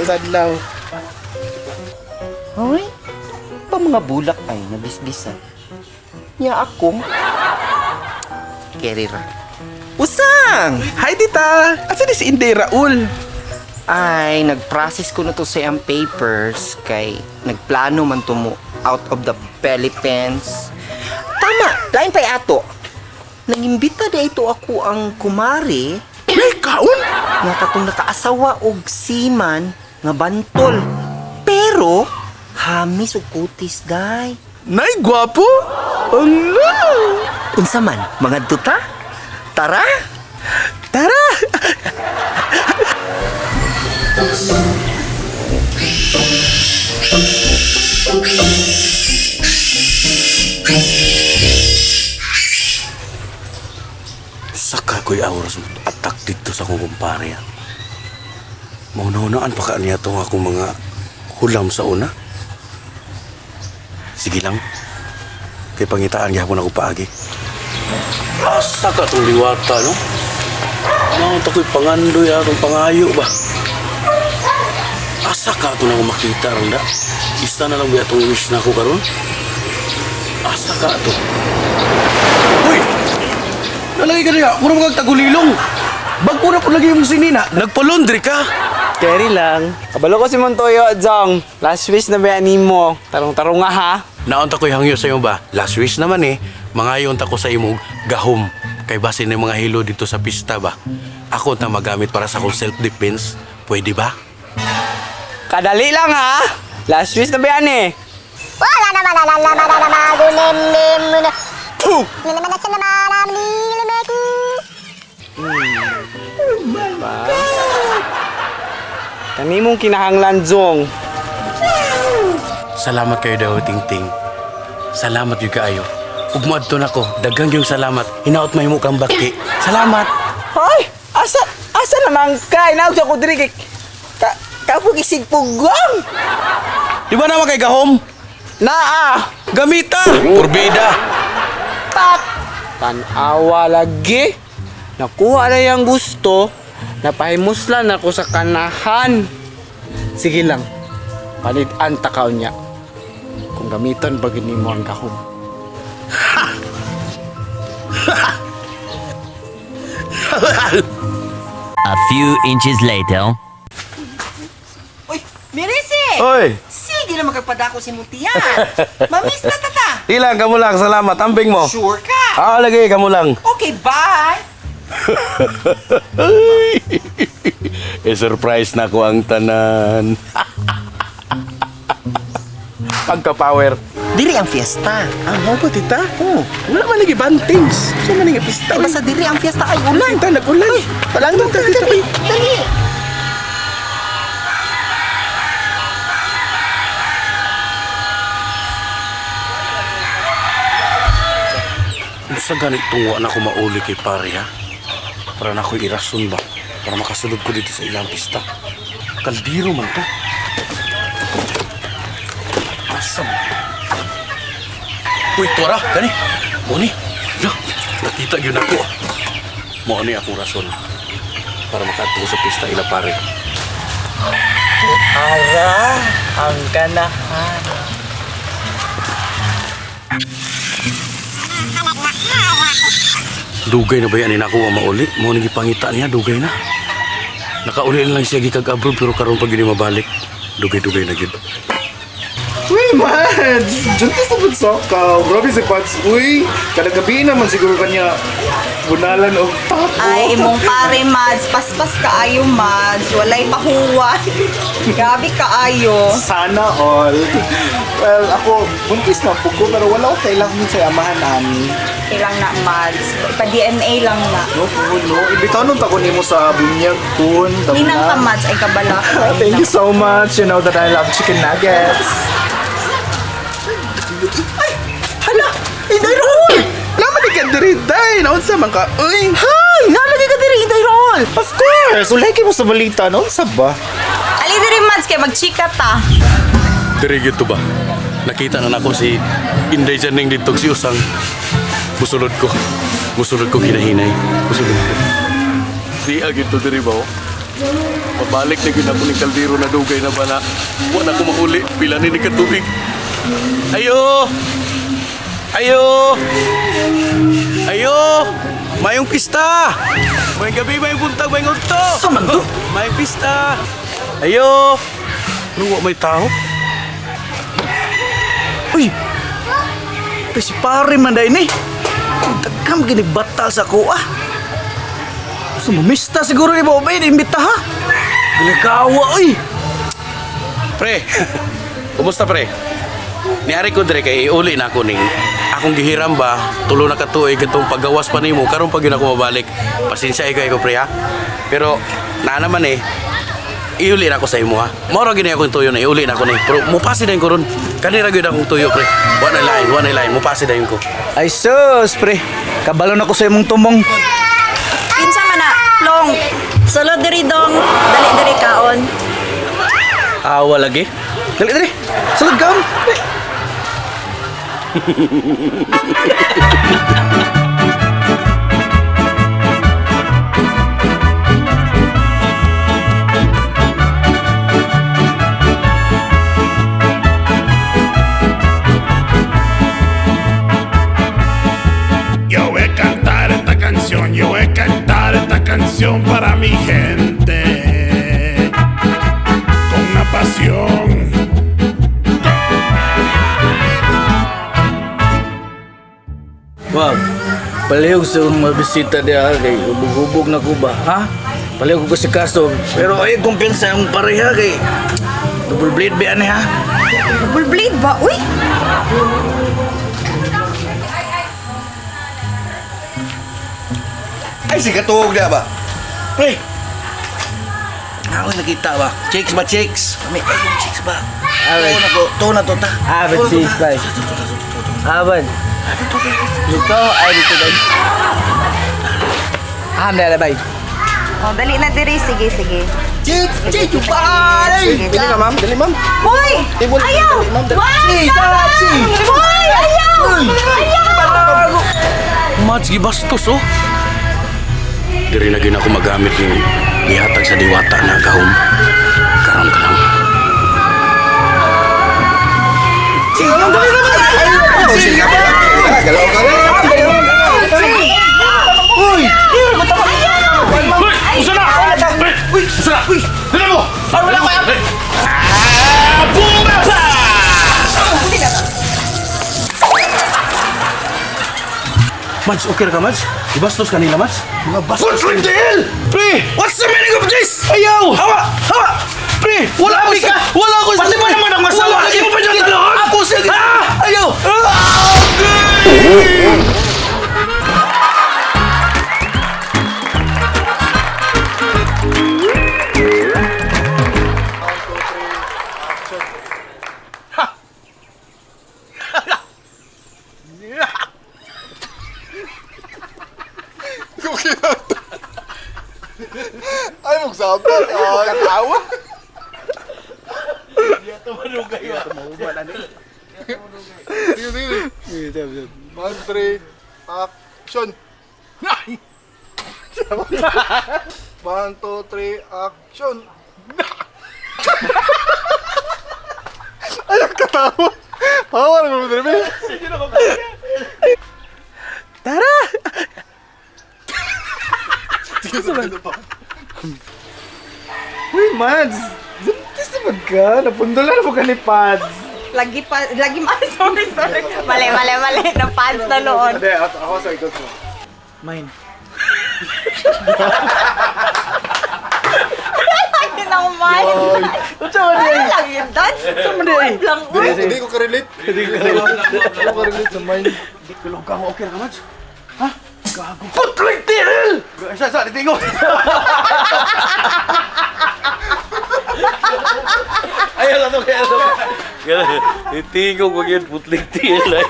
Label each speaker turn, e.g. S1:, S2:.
S1: sadlaw.
S2: Hoy, pa mga bulak ay nabisbisan. Nya ako. Kerira.
S1: Usang! Hi, tita! Asa di si Inday Raul?
S2: Ay, nag-process ko na to sa iyang papers kay nagplano man to mo out of the Philippines. Tama, lain pa'y ato. Nangimbita na ito ako ang kumari
S1: May kaon?
S2: nga katong nakaasawa og seaman nga bantol. Pero, hamis og kutis, day.
S1: Nay, gwapo! Allah!
S2: Unsa man, mga duta? Tara!
S1: Tara!
S3: Saka ko'y auras mo atak dito sa kong kumpare. Mauna-unaan pa ka niya itong akong mga hulam sa una. Sige lang. Kay pangitaan niya ako paagi. Asa ka itong liwata, no? Maunta ko'y pangandoy atong pangayo ba? Asa ka ito na ako makita, Randa? Isa na lang ba itong wish na ako karon? Asa ka ito? Uy! Nalagay ka niya, mura mga tagulilong. Bago na po lagi yung sinina. Nagpalundri ka.
S4: Kerry lang. Kabalo ko si Montoyo, Jong. Last wish na ba yan mo? Tarong-tarong nga ha.
S3: Naunta ko'y hangyo sa iyo ba? Last wish naman eh. Mangayon ta ko sa imong gahom. Kay basin ng mga hilo dito sa pista ba? Ako na magamit para sa akong self-defense. Pwede ba?
S4: Kadali lang ha. Last wish na ba yan eh?
S5: Wala naman gulim.
S4: Puh!
S5: Naman na sa naman nilimaku.
S4: Kani mong kinahanglan, Jong.
S3: Salamat kayo daw, Ting-Ting. Salamat yung kaayo. Ugmadto na ko. Dagang yung salamat. Hinaot may mukang baki. Salamat.
S4: Hoy! Asa naman ka? Inaog sa kudri kay... Kapag isigpugong!
S3: Di ba naman kay gahom?
S4: Naa!
S3: Gamita! Purbida!
S4: Tak! Tanawa lagi. Nakuha na yung gusto. Napahimuslan ako sa kanahan. Sige lang. Palitan takaw niya. Kung gamiton ba mo ang gahom.
S6: A few inches later.
S2: Uy, Mirisi!
S1: Oy!
S2: Sige na magkapadako si Mutian. Mamiss na tata.
S3: Ilang, kamu lang. Salamat. Amping mo.
S2: Sure ka?
S3: Lagi, kamu lang.
S2: Okay, bye!
S3: Surprise na ko ang tanan. Pagka-power.
S2: Diri ang fiesta.
S1: Ano ba, tita? Wala man lagi bantings. So man nga pista.
S2: Basta diri ang fiesta ay ulan.
S1: Ulan, nag-ulan. Palang doon, tita.
S2: Dali!
S3: Sa ganit tunwa na ko mauli kay pare ha? Para na ko irason ba? Para makasulod ko dito sa ilang pista. Kaldiro man to. Asam. Uy, tora, gani. Moni. Ya, nakita yun ako. Moni akong rason. Para makatuko sa pista ila pare.
S4: Ara! Ang kanahan.
S3: Dugay na ba yan ako ang mauli? Mo nang ipangita niya, dugay na. Nakauli lang siya gikag abroad pero karon pag yun mabalik. Dugay-dugay na gyud.
S1: Uy, Mads! Diyan ka sa Bunsakaw. Grabe si Pats. Uy, kada gabi naman siguro kanya bunalan o tapo.
S7: Ay, imong pare, Mads. Paspas kaayo, Mads. Walay pahuwan. Gabi kaayo.
S1: Sana all. Well, ako, buntis na po ko, pero wala ko kailangan sa amahan namin.
S7: Kailang na, Mads. Pa-DNA lang na.
S1: No, no. Ibitanon ta ko nimo sa bunyag kun.
S7: Ninang ka, Mads. Ay, kabala ko.
S1: Thank you so much. You know that I love chicken nuggets. Ay! Hala! Inday Raul! Laman ni ka diri, day! Naunsa man ka? Uy!
S2: Ay! Nalagay ka diri, Inday Raul!
S1: Of course! Ulay kayo mo sa balita, naunsa ba?
S7: Ali diri, Mads. Kaya magchika ta.
S3: Diri gyud to ba? Nakita na nako si Inday Janing dito si Usang. Musulod ko. Musulod ko kinahinay. Musulod ko. Di agad to diri ba? Mabalik na gina ko ni kaldero na dugay na ba na. Huwag na ko mahuli. Pila ni katubig. Ayo! Ayo! Ayo! Mayong pista! Mayong gabi, mayong buntag, mayong unto!
S2: Saman to?
S3: Mayong pista! Ayo! Ano may tao?
S8: Uy! Si pare man dahil ni. Tagam ginibata sa kuha. Sumumista siguro ni Bobay na imbita ha. Galikawa uy.
S3: Pre! Kumusta pre? Niyari ko dire kay uli na ako ning akong gihiram ba tulo na katuig itong paggawas pa nimo karon pag yun ako mabalik. Pasensya ko pre ha. Pero na naman iuli na ako sa imo ha. Moro gini akong tuyo na iuli na ako ni. Pero mupasi dayon ko ron. Kanira gyud akong tuyo pre. One line, mupasi dayon ko.
S8: Ay sus pre. Kabalon ako sa imong tumong.
S7: Kinsa man na, Long. Sulod diri dong. Dali diri kaon.
S8: Awa lagi. Dali. Sulod ka.
S9: Yo voy a cantar esta canción, yo voy a cantar esta canción para mi gente. Con una pasión.
S8: Wow. Palihog sa mga bisita diya kay hubog-hubog na ko ba, ha? Palihog ko si kaso. Pero ay kumpensa yung pareha kay double blade ba yan ha?
S7: Double blade ba? Uy!
S8: Ay, si katuhog na ba? Pre! Ako nakita ba? Chicks ba, chicks? May ayong chicks ba? To na to ta.
S4: Abad chicks ba? Abad. Dito, ay dito ba? Dala ba?
S7: Oh, dali na diri. Sige.
S2: Chicks! Chicks! Bye!
S7: Sige,
S2: Dali ka, ma'am. Dali, ma'am.
S7: Hoy! Ayaw! Hoy! Hoy! Ayaw! Ayaw!
S3: Mads gibastos oh. Diri na gyud ako magamit ning ihatag sa diwata na gahom. Karon ka lang.
S2: Sige, ma'am. Dali naman. Sige ka ba? Galaw ka na. Uy!
S3: Usa na! Uy! Usa na! Uy! Dali mo! Wala ko yan! Bumasa! Mads, okay ka, Mads? Ibastos ka nila, Mads? Mga bastos. What's the deal? Pre! What's the meaning of this? Ayaw! Hawa! Hawa! Pre! Wala ko sa... Wala ko sa... Pati ba naman ang masawa? Lagi mo pa dyan talon? Ako sige! Ah! Ayaw!
S1: Ay, magsabat. Ay, katawa. Sige. 1, 3, action. 1, 2, 3, action. Ay, katawa. Tawa na mo dito.
S8: Tara!
S1: Uy, Mads! Buntis naman ka. Napundulan mo ka ni Pads.
S7: Lagi sorry. Mali. Na pants na noon.
S1: Hindi, ako sa ikot mo.
S8: Mine.
S7: Lagi nang mine. Ano lang yun, Dad? Word lang, word.
S1: Hindi ko ka-relate. Hindi ko ka-relate sa mine.
S3: Tulog ka mo, okay na ka, Mads? Ha? Gago. Putling tiril! Sa, ditingo! Ayaw na to, kaya to. Ditingo ko yun, putling tiril.